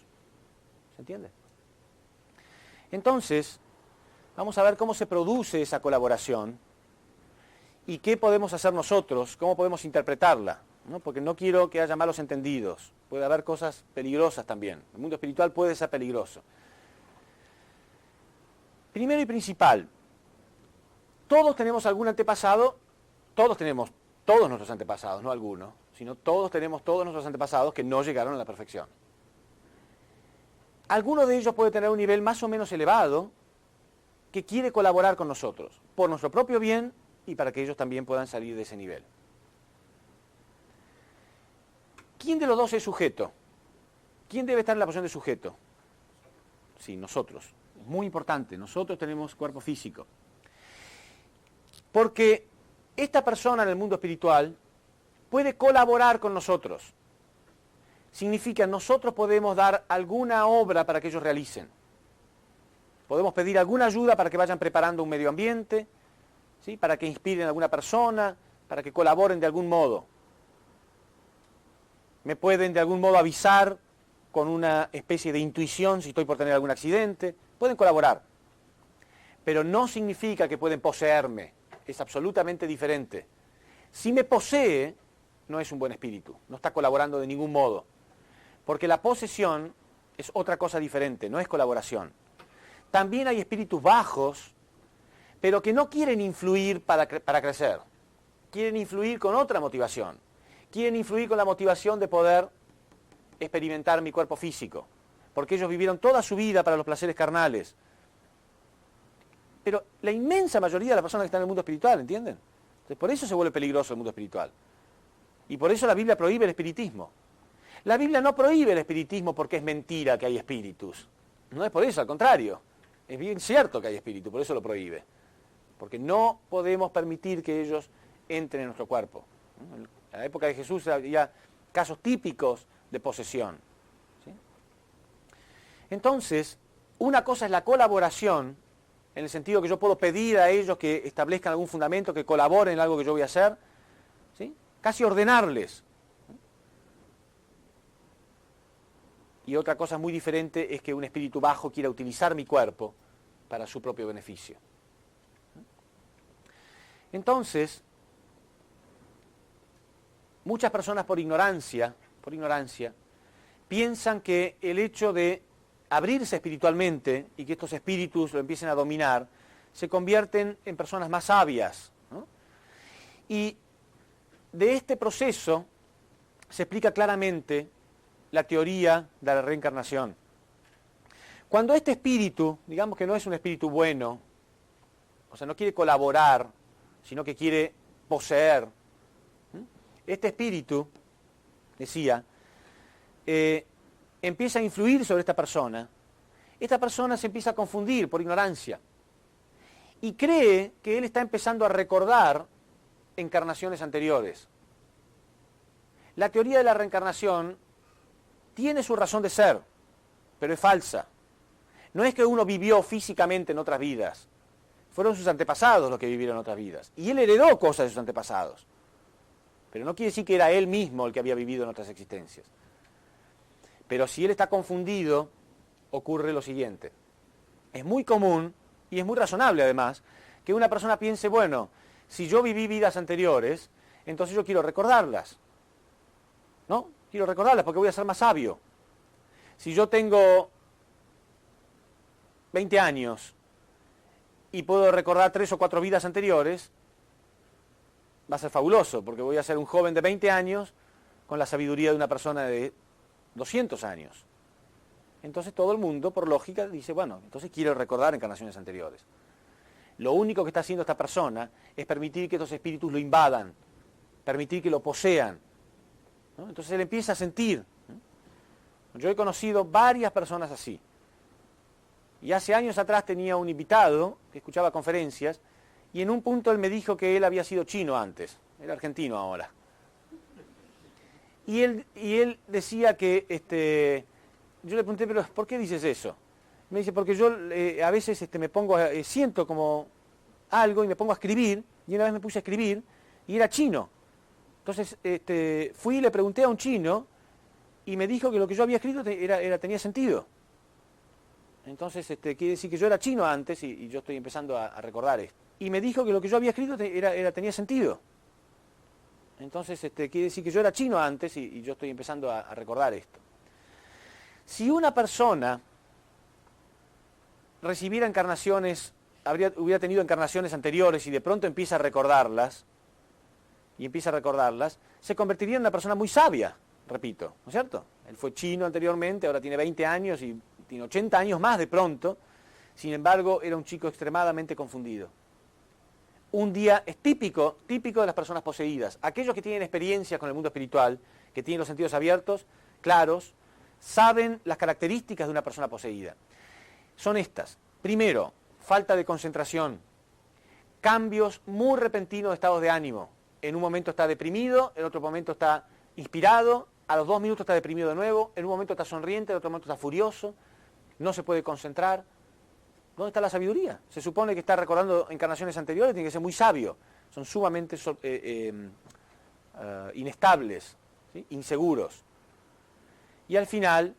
¿Se entiende? Entonces, vamos a ver cómo se produce esa colaboración y qué podemos hacer nosotros, cómo podemos interpretarla, ¿no? Porque no quiero que haya malos entendidos. Puede haber cosas peligrosas también. El mundo espiritual puede ser peligroso. Primero y principal, todos tenemos algún antepasado, todos tenemos todos nuestros antepasados, no algunos, sino todos tenemos todos nuestros antepasados que no llegaron a la perfección. Alguno de ellos puede tener un nivel más o menos elevado que quiere colaborar con nosotros, por nuestro propio bien y para que ellos también puedan salir de ese nivel. ¿Quién de los dos es sujeto? ¿Quién debe estar en la posición de sujeto? Sí, nosotros. Es muy importante, nosotros tenemos cuerpo físico. Porque esta persona en el mundo espiritual puede colaborar con nosotros. Significa, nosotros podemos dar alguna obra para que ellos realicen. Podemos pedir alguna ayuda para que vayan preparando un medio ambiente, ¿sí? Para que inspiren a alguna persona, para que colaboren de algún modo. Me pueden de algún modo avisar con una especie de intuición si estoy por tener algún accidente. Pueden colaborar. Pero no significa que pueden poseerme. Es absolutamente diferente. Si me posee, no es un buen espíritu. No está colaborando de ningún modo. Porque la posesión es otra cosa diferente, no es colaboración. También hay espíritus bajos, pero que no quieren influir para crecer. Quieren influir con otra motivación. Quieren influir con la motivación de poder experimentar mi cuerpo físico. Porque ellos vivieron toda su vida para los placeres carnales. Pero la inmensa mayoría de las personas que están en el mundo espiritual, ¿entienden? Entonces, por eso se vuelve peligroso el mundo espiritual. Y por eso la Biblia prohíbe el espiritismo. La Biblia no prohíbe el espiritismo porque es mentira que hay espíritus. No es por eso, al contrario. Es bien cierto que hay espíritus, por eso lo prohíbe. Porque no podemos permitir que ellos entren en nuestro cuerpo. En la época de Jesús había casos típicos de posesión. ¿Sí? Entonces, una cosa es la colaboración, en el sentido que yo puedo pedir a ellos que establezcan algún fundamento, que colaboren en algo que yo voy a hacer, ¿sí? Casi ordenarles. Y otra cosa muy diferente es que un espíritu bajo quiera utilizar mi cuerpo para su propio beneficio. Entonces, muchas personas por ignorancia, piensan que el hecho de abrirse espiritualmente y que estos espíritus lo empiecen a dominar, se convierten en personas más sabias, ¿no? Y de este proceso se explica claramente la teoría de la reencarnación. Cuando este espíritu, digamos que no es un espíritu bueno, o sea, no quiere colaborar, sino que quiere poseer, este espíritu, decía, empieza a influir sobre esta persona se empieza a confundir por ignorancia y cree que él está empezando a recordar encarnaciones anteriores. La teoría de la reencarnación tiene su razón de ser, pero es falsa. No es que uno vivió físicamente en otras vidas, fueron sus antepasados los que vivieron en otras vidas, y él heredó cosas de sus antepasados, pero no quiere decir que era él mismo el que había vivido en otras existencias. Pero si él está confundido, ocurre lo siguiente. Es muy común, y es muy razonable además, que una persona piense, bueno, si yo viví vidas anteriores, entonces yo quiero recordarlas. ¿No? Quiero recordarlas porque voy a ser más sabio. Si yo tengo 20 años y puedo recordar 3 o 4 vidas anteriores, va a ser fabuloso, porque voy a ser un joven de 20 años con la sabiduría de una persona de 200 años. Entonces todo el mundo, por lógica, dice, bueno, entonces quiero recordar encarnaciones anteriores. Lo único que está haciendo esta persona es permitir que estos espíritus lo invadan, permitir que lo posean, ¿no? Entonces él empieza a sentir. Yo he conocido varias personas así. Y hace años atrás tenía un invitado que escuchaba conferencias y en un punto él me dijo que él había sido chino antes, era argentino ahora. Y él decía que, yo le pregunté, pero ¿por qué dices eso? Me dice, porque yo a veces me pongo, siento como algo y me pongo a escribir, y una vez me puse a escribir y era chino. Entonces fui y le pregunté a un chino y me dijo que lo que yo había escrito tenía sentido. Entonces quiere decir que yo era chino antes y yo estoy empezando a recordar esto. Y me dijo que lo que yo había escrito tenía sentido. Entonces quiere decir que yo era chino antes y yo estoy empezando a recordar esto. Si una persona recibiera encarnaciones, hubiera tenido encarnaciones anteriores y de pronto empieza a recordarlas, se convertiría en una persona muy sabia, repito, ¿no es cierto? Él fue chino anteriormente, ahora tiene 20 años y tiene 80 años más de pronto, sin embargo era un chico extremadamente confundido. Un día es típico de las personas poseídas, aquellos que tienen experiencia con el mundo espiritual, que tienen los sentidos abiertos, claros, saben las características de una persona poseída. Son estas. Primero, falta de concentración, cambios muy repentinos de estados de ánimo. En un momento está deprimido, en otro momento está inspirado, a los 2 minutos está deprimido de nuevo, en un momento está sonriente, en otro momento está furioso, no se puede concentrar. ¿Dónde está la sabiduría? Se supone que está recordando encarnaciones anteriores, tiene que ser muy sabio. Son sumamente inestables, ¿sí? Inseguros. Y al final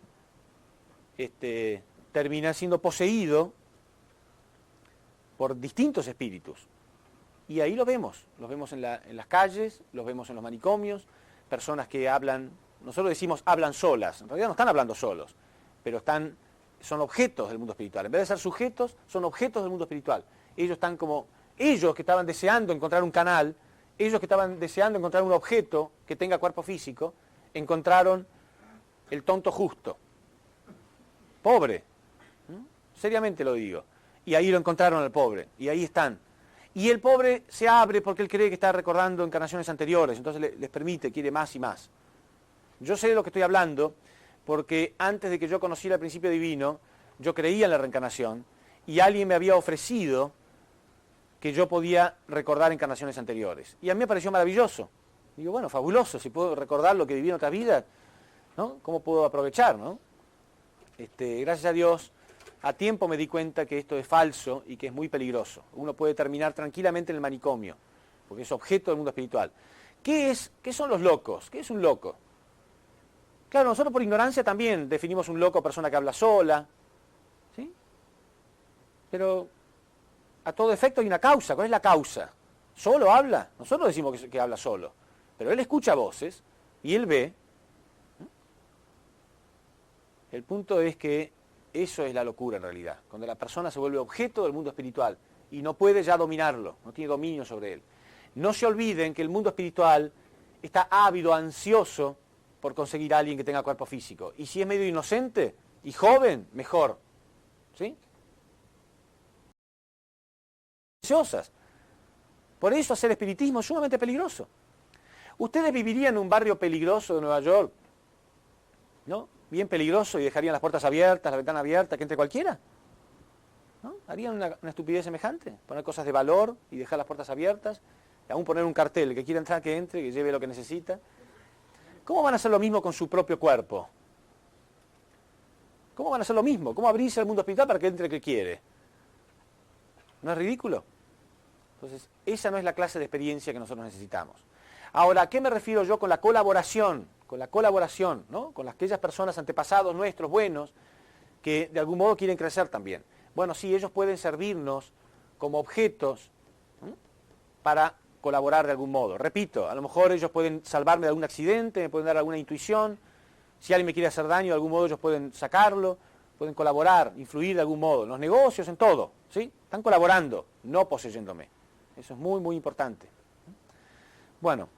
termina siendo poseído por distintos espíritus. Y ahí los vemos en las calles, los vemos en los manicomios, personas que hablan, nosotros decimos hablan solas, en realidad no están hablando solos, pero son objetos del mundo espiritual. En vez de ser sujetos, son objetos del mundo espiritual. Ellos que estaban deseando encontrar un canal, ellos que estaban deseando encontrar un objeto que tenga cuerpo físico, encontraron el tonto justo, pobre, seriamente lo digo, y ahí lo encontraron al pobre, y ahí están. Y el pobre se abre porque él cree que está recordando encarnaciones anteriores, entonces les permite, quiere más y más. Yo sé de lo que estoy hablando, porque antes de que yo conociera el principio divino, yo creía en la reencarnación, y alguien me había ofrecido que yo podía recordar encarnaciones anteriores. Y a mí me pareció maravilloso. Digo, bueno, fabuloso, si puedo recordar lo que viví en otra vida, ¿no? ¿Cómo puedo aprovechar, no? Gracias a Dios, a tiempo me di cuenta que esto es falso y que es muy peligroso. Uno puede terminar tranquilamente en el manicomio, porque es objeto del mundo espiritual. ¿Qué son los locos? ¿Qué es un loco? Claro, nosotros por ignorancia también definimos un loco persona que habla sola, ¿sí? Pero a todo efecto hay una causa. ¿Cuál es la causa? ¿Solo habla? Nosotros decimos que habla solo, pero él escucha voces y él ve. El punto es que eso es la locura en realidad, cuando la persona se vuelve objeto del mundo espiritual y no puede ya dominarlo, no tiene dominio sobre él. No se olviden que el mundo espiritual está ávido, ansioso por conseguir a alguien que tenga cuerpo físico. Y si es medio inocente y joven, mejor. ¿Sí? Ansiosas. Por eso hacer espiritismo es sumamente peligroso. ¿Ustedes vivirían en un barrio peligroso de Nueva York? ¿No? Bien peligroso y dejarían las puertas abiertas, la ventana abierta, que entre cualquiera. ¿No? ¿Harían una estupidez semejante? Poner cosas de valor y dejar las puertas abiertas, y aún poner un cartel, el que quiera entrar que entre, que lleve lo que necesita. ¿Cómo van a hacer lo mismo con su propio cuerpo? ¿Cómo van a hacer lo mismo? ¿Cómo abrirse al mundo espiritual para que entre el que quiere? ¿No es ridículo? Entonces, esa no es la clase de experiencia que nosotros necesitamos. Ahora, ¿a qué me refiero yo con la colaboración con la colaboración, ¿no? Con aquellas personas, antepasados nuestros buenos, que de algún modo quieren crecer también. Bueno, sí, ellos pueden servirnos como objetos, ¿no?, para colaborar de algún modo. Repito, a lo mejor ellos pueden salvarme de algún accidente, me pueden dar alguna intuición. Si alguien me quiere hacer daño, de algún modo ellos pueden sacarlo, pueden colaborar, influir de algún modo. En los negocios, en todo, ¿sí? Están colaborando, no poseyéndome. Eso es muy, muy importante. Bueno,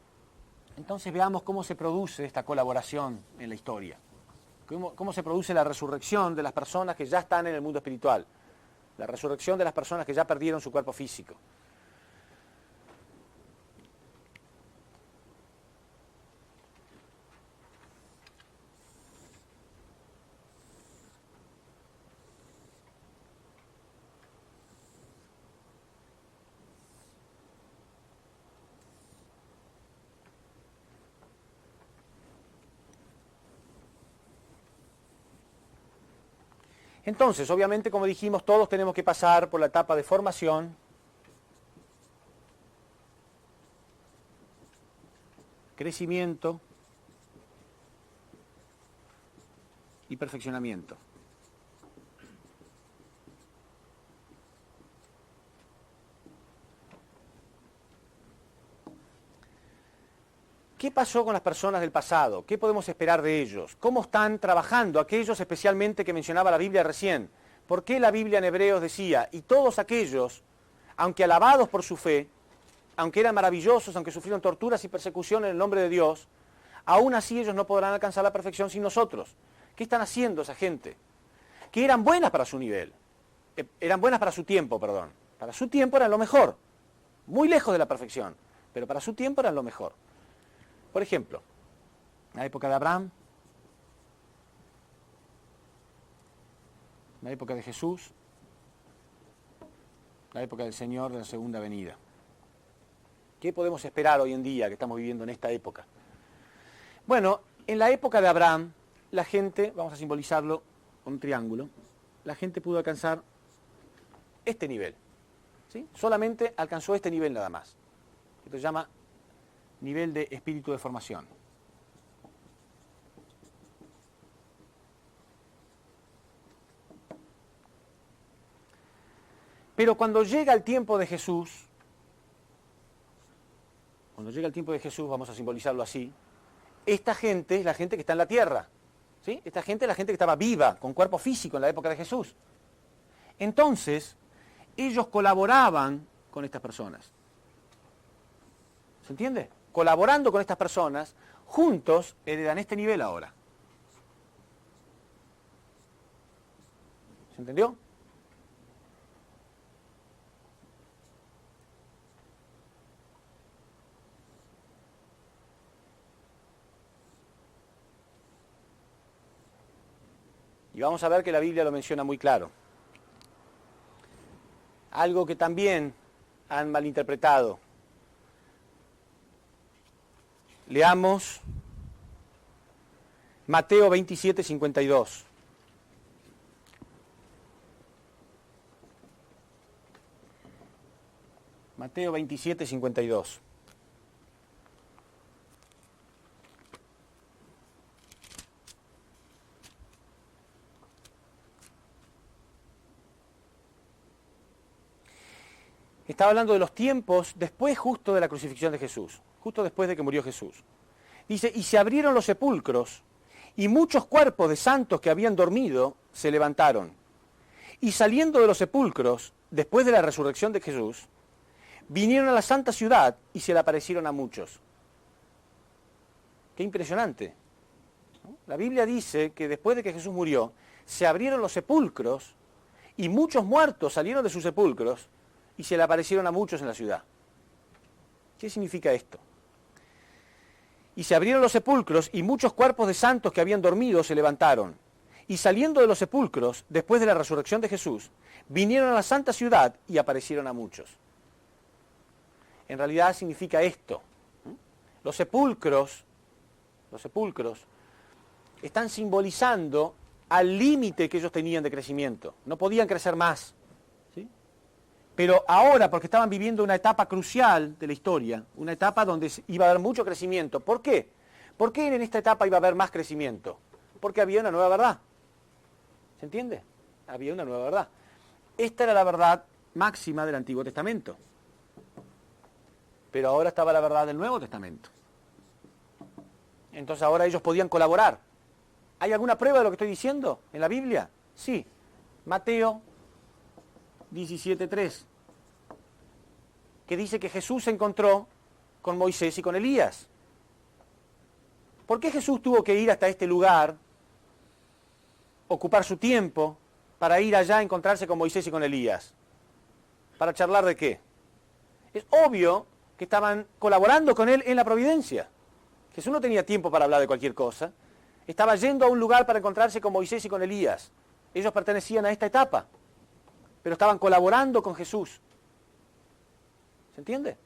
entonces veamos cómo se produce esta colaboración en la historia. Cómo se produce la resurrección de las personas que ya están en el mundo espiritual. La resurrección de las personas que ya perdieron su cuerpo físico. Entonces, obviamente, como dijimos, todos tenemos que pasar por la etapa de formación, crecimiento y perfeccionamiento. ¿Qué pasó con las personas del pasado? ¿Qué podemos esperar de ellos? ¿Cómo están trabajando aquellos especialmente que mencionaba la Biblia recién? ¿Por qué la Biblia en Hebreos decía, y todos aquellos, aunque alabados por su fe, aunque eran maravillosos, aunque sufrieron torturas y persecución en el nombre de Dios, aún así ellos no podrán alcanzar la perfección sin nosotros? ¿Qué están haciendo esa gente? Que eran buenas para su nivel, eran buenas para su tiempo, perdón. Para su tiempo eran lo mejor, muy lejos de la perfección, pero para su tiempo eran lo mejor. Por ejemplo, en la época de Abraham, la época de Jesús, la época del Señor de la segunda venida. ¿Qué podemos esperar hoy en día que estamos viviendo en esta época? Bueno, en la época de Abraham, la gente, vamos a simbolizarlo con un triángulo, la gente pudo alcanzar este nivel, ¿sí? Solamente alcanzó este nivel nada más. Esto se llama nivel de espíritu de formación. Pero cuando llega el tiempo de Jesús, vamos a simbolizarlo así, esta gente es la gente que está en la tierra, ¿sí? Esta gente es la gente que estaba viva, con cuerpo físico en la época de Jesús. Entonces, ellos colaboraban con estas personas. ¿Se entiende? Colaborando con estas personas, juntos heredan este nivel ahora. ¿Se entendió? Y vamos a ver que la Biblia lo menciona muy claro. Algo que también han malinterpretado. Leamos Mateo 27, 52. Mateo 27, 52. Estaba hablando de los tiempos después justo de la crucifixión de Jesús, justo después de que murió Jesús. Dice, y se abrieron los sepulcros, y muchos cuerpos de santos que habían dormido se levantaron. Y saliendo de los sepulcros, después de la resurrección de Jesús, vinieron a la santa ciudad y se le aparecieron a muchos. Qué impresionante, ¿no? La Biblia dice que después de que Jesús murió, se abrieron los sepulcros, y muchos muertos salieron de sus sepulcros, y se le aparecieron a muchos en la ciudad. ¿Qué significa esto? Y se abrieron los sepulcros, y muchos cuerpos de santos que habían dormido se levantaron. Y saliendo de los sepulcros, después de la resurrección de Jesús, vinieron a la santa ciudad y aparecieron a muchos. En realidad significa esto. Los sepulcros están simbolizando al límite que ellos tenían de crecimiento. No podían crecer más. Pero ahora, porque estaban viviendo una etapa crucial de la historia, una etapa donde iba a haber mucho crecimiento. ¿Por qué? ¿Por qué en esta etapa iba a haber más crecimiento? Porque había una nueva verdad. ¿Se entiende? Había una nueva verdad. Esta era la verdad máxima del Antiguo Testamento. Pero ahora estaba la verdad del Nuevo Testamento. Entonces ahora ellos podían colaborar. ¿Hay alguna prueba de lo que estoy diciendo en la Biblia? Sí. Mateo 17:3, que dice que Jesús se encontró con Moisés y con Elías. ¿Por qué Jesús tuvo que ir hasta este lugar, ocupar su tiempo, para ir allá a encontrarse con Moisés y con Elías? ¿Para charlar de qué? Es obvio que estaban colaborando con él en la providencia. Jesús no tenía tiempo para hablar de cualquier cosa. Estaba yendo a un lugar para encontrarse con Moisés y con Elías. Ellos pertenecían a esta etapa, pero estaban colaborando con Jesús. ¿Se entiende?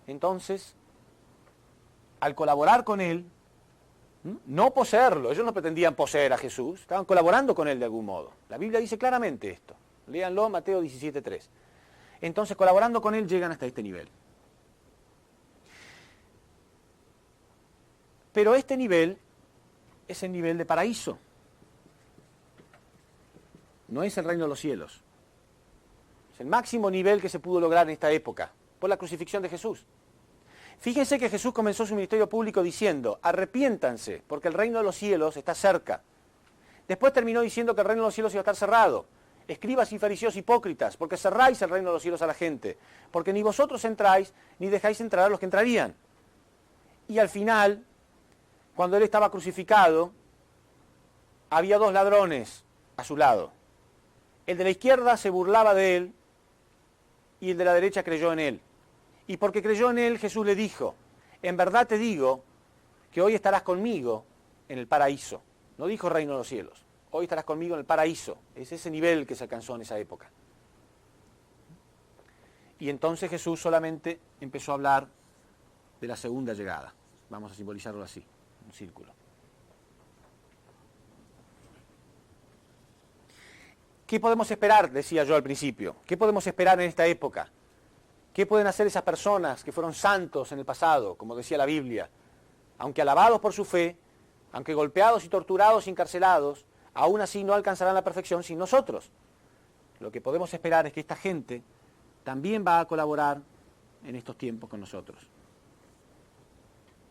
Entonces, al colaborar con él, no poseerlo, ellos no pretendían poseer a Jesús, estaban colaborando con él de algún modo. La Biblia dice claramente esto. Léanlo, Mateo 17:3. Entonces, colaborando con él, llegan hasta este nivel. Pero este nivel es el nivel de paraíso. No es el reino de los cielos. Es el máximo nivel que se pudo lograr en esta época, por la crucifixión de Jesús. Fíjense que Jesús comenzó su ministerio público diciendo, arrepiéntanse, porque el reino de los cielos está cerca. Después terminó diciendo que el reino de los cielos iba a estar cerrado. Escribas y fariseos hipócritas, porque cerráis el reino de los cielos a la gente, porque ni vosotros entráis, ni dejáis entrar a los que entrarían. Y al final, cuando él estaba crucificado, había dos ladrones a su lado. El de la izquierda se burlaba de él, y el de la derecha creyó en él. Y porque creyó en él, Jesús le dijo, en verdad te digo que hoy estarás conmigo en el paraíso. No dijo reino de los cielos. Hoy estarás conmigo en el paraíso. Es ese nivel que se alcanzó en esa época. Y entonces Jesús solamente empezó a hablar de la segunda llegada. Vamos a simbolizarlo así, un círculo. ¿Qué podemos esperar? Decía yo al principio. ¿Qué podemos esperar en esta época? ¿Qué pueden hacer esas personas que fueron santos en el pasado, como decía la Biblia? Aunque alabados por su fe, aunque golpeados y torturados y encarcelados, aún así no alcanzarán la perfección sin nosotros. Lo que podemos esperar es que esta gente también va a colaborar en estos tiempos con nosotros.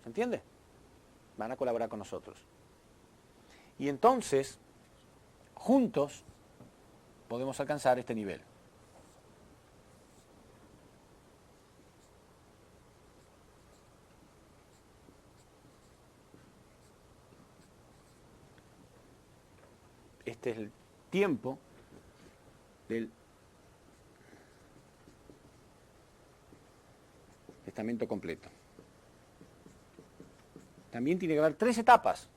¿Se entiende? Van a colaborar con nosotros. Y entonces, juntos, podemos alcanzar este nivel. Este es el tiempo del testamento completo. También tiene que haber 3 etapas: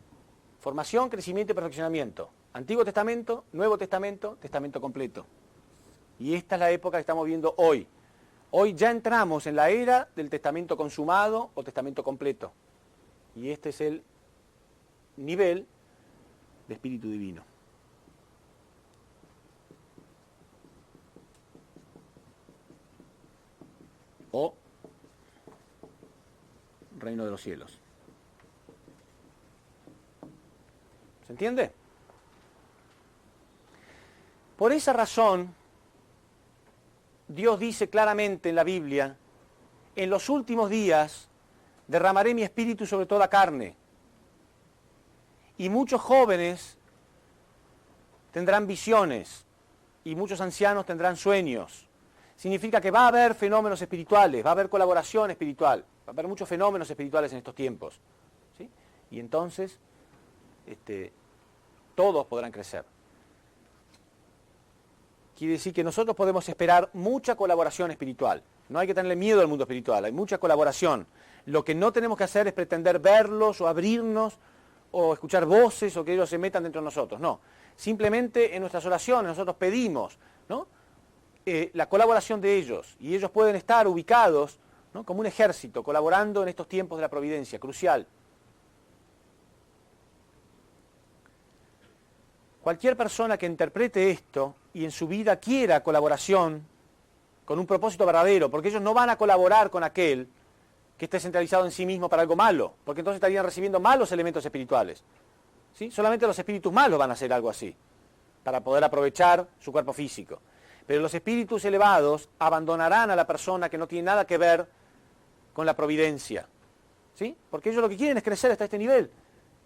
formación, crecimiento y perfeccionamiento. Antiguo Testamento, Nuevo Testamento, Testamento completo. Y esta es la época que estamos viendo hoy. Hoy ya entramos en la era del testamento consumado o testamento completo. Y este es el nivel de Espíritu Divino. O reino de los cielos. ¿Se entiende? Por esa razón, Dios dice claramente en la Biblia, en los últimos días derramaré mi espíritu sobre toda carne, y muchos jóvenes tendrán visiones, y muchos ancianos tendrán sueños. Significa que va a haber fenómenos espirituales, va a haber colaboración espiritual, va a haber muchos fenómenos espirituales en estos tiempos, ¿sí? Y entonces, todos podrán crecer. Quiere decir que nosotros podemos esperar mucha colaboración espiritual. No hay que tenerle miedo al mundo espiritual, hay mucha colaboración. Lo que no tenemos que hacer es pretender verlos o abrirnos o escuchar voces o que ellos se metan dentro de nosotros. No, simplemente en nuestras oraciones nosotros pedimos, ¿no?, la colaboración de ellos, y ellos pueden estar ubicados, ¿no?, como un ejército, colaborando en estos tiempos de la providencia, crucial. Cualquier persona que interprete esto y en su vida quiera colaboración con un propósito verdadero, porque ellos no van a colaborar con aquel que esté centralizado en sí mismo para algo malo, porque entonces estarían recibiendo malos elementos espirituales. ¿Sí? Solamente los espíritus malos van a hacer algo así, para poder aprovechar su cuerpo físico. Pero los espíritus elevados abandonarán a la persona que no tiene nada que ver con la providencia. ¿Sí? Porque ellos lo que quieren es crecer hasta este nivel.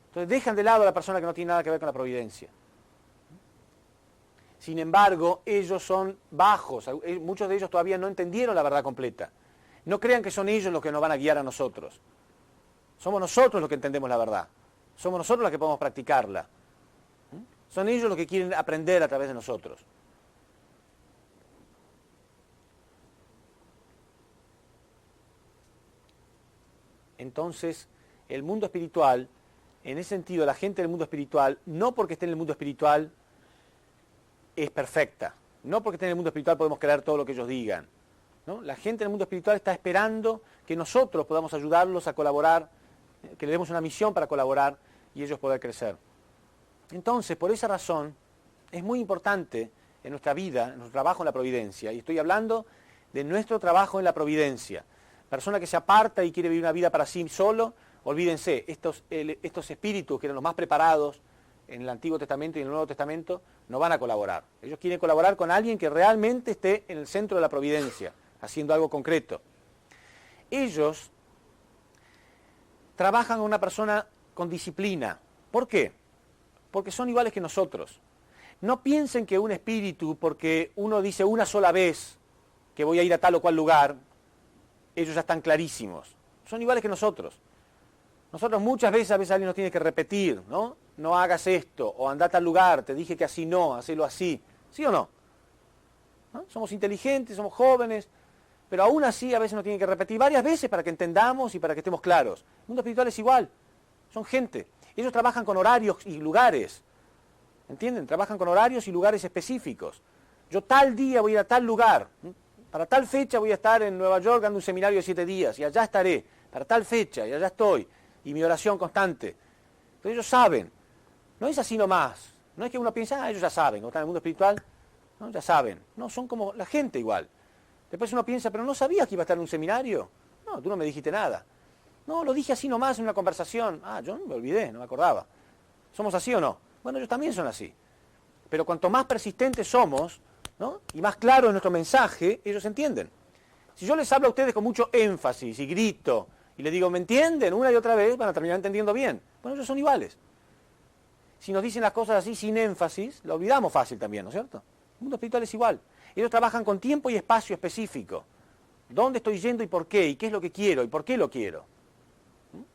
Entonces dejan de lado a la persona que no tiene nada que ver con la providencia. Sin embargo, ellos son bajos, muchos de ellos todavía no entendieron la verdad completa. No crean que son ellos los que nos van a guiar a nosotros. Somos nosotros los que entendemos la verdad. Somos nosotros los que podemos practicarla. Son ellos los que quieren aprender a través de nosotros. Entonces, el mundo espiritual, en ese sentido, la gente del mundo espiritual, no porque esté en el mundo espiritual, es perfecta. No porque esté en el mundo espiritual podemos creer todo lo que ellos digan, ¿no? La gente en el mundo espiritual está esperando que nosotros podamos ayudarlos a colaborar, que le demos una misión para colaborar y ellos poder crecer. Entonces, por esa razón, es muy importante en nuestra vida, en nuestro trabajo en la providencia, y estoy hablando de nuestro trabajo en la providencia. Persona que se aparta y quiere vivir una vida para sí solo, olvídense, estos espíritus que eran los más preparados en el Antiguo Testamento y en el Nuevo Testamento, no van a colaborar. Ellos quieren colaborar con alguien que realmente esté en el centro de la providencia, haciendo algo concreto. Ellos trabajan con una persona con disciplina. ¿Por qué? Porque son iguales que nosotros. No piensen que un espíritu, porque uno dice una sola vez que voy a ir a tal o cual lugar, ellos ya están clarísimos. Son iguales que nosotros. Nosotros muchas veces, alguien nos tiene que repetir, ¿no? No hagas esto, o anda a tal lugar, te dije que así no, hacelo así. ¿Sí o no? ¿No? Somos inteligentes, somos jóvenes, pero aún así a veces nos tienen que repetir varias veces para que entendamos y para que estemos claros. El mundo espiritual es igual, son gente. Ellos trabajan con horarios y lugares, ¿entienden? Trabajan con horarios y lugares específicos. Yo tal día voy a ir a tal lugar, para tal fecha voy a estar en Nueva York dando un seminario de 7 días, y allá estaré, para tal fecha, y allá estoy, y mi oración constante. Entonces ellos saben, no es así nomás, no es que uno piensa, ellos ya saben, como están en el mundo espiritual, ¿no? Ya saben, no, son como la gente igual. Después uno piensa, pero no sabías que iba a estar en un seminario, no, tú no me dijiste nada. No, lo dije así nomás en una conversación, yo me olvidé, no me acordaba. ¿Somos así o no? Bueno, ellos también son así. Pero cuanto más persistentes somos, ¿no? Y más claro es nuestro mensaje, ellos entienden. Si yo les hablo a ustedes con mucho énfasis y grito, y les digo, ¿me entienden? Una y otra vez van a terminar entendiendo bien. Bueno, ellos son iguales. Si nos dicen las cosas así sin énfasis, lo olvidamos fácil también, ¿no es cierto? El mundo espiritual es igual. Ellos trabajan con tiempo y espacio específico. ¿Dónde estoy yendo y por qué? ¿Y qué es lo que quiero? ¿Y por qué lo quiero?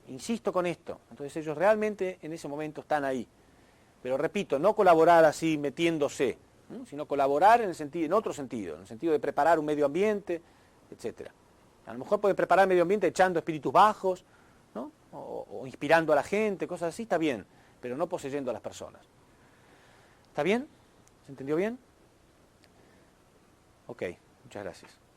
Insisto con esto. Entonces ellos realmente en ese momento están ahí. Pero repito, no colaborar así metiéndose, sino colaborar en otro sentido, en el sentido de preparar un medio ambiente, etcétera. A lo mejor pueden preparar el medio ambiente echando espíritus bajos, ¿no? o inspirando a la gente, cosas así, está bien, pero no poseyendo a las personas. ¿Está bien? ¿Se entendió bien? Ok, muchas gracias.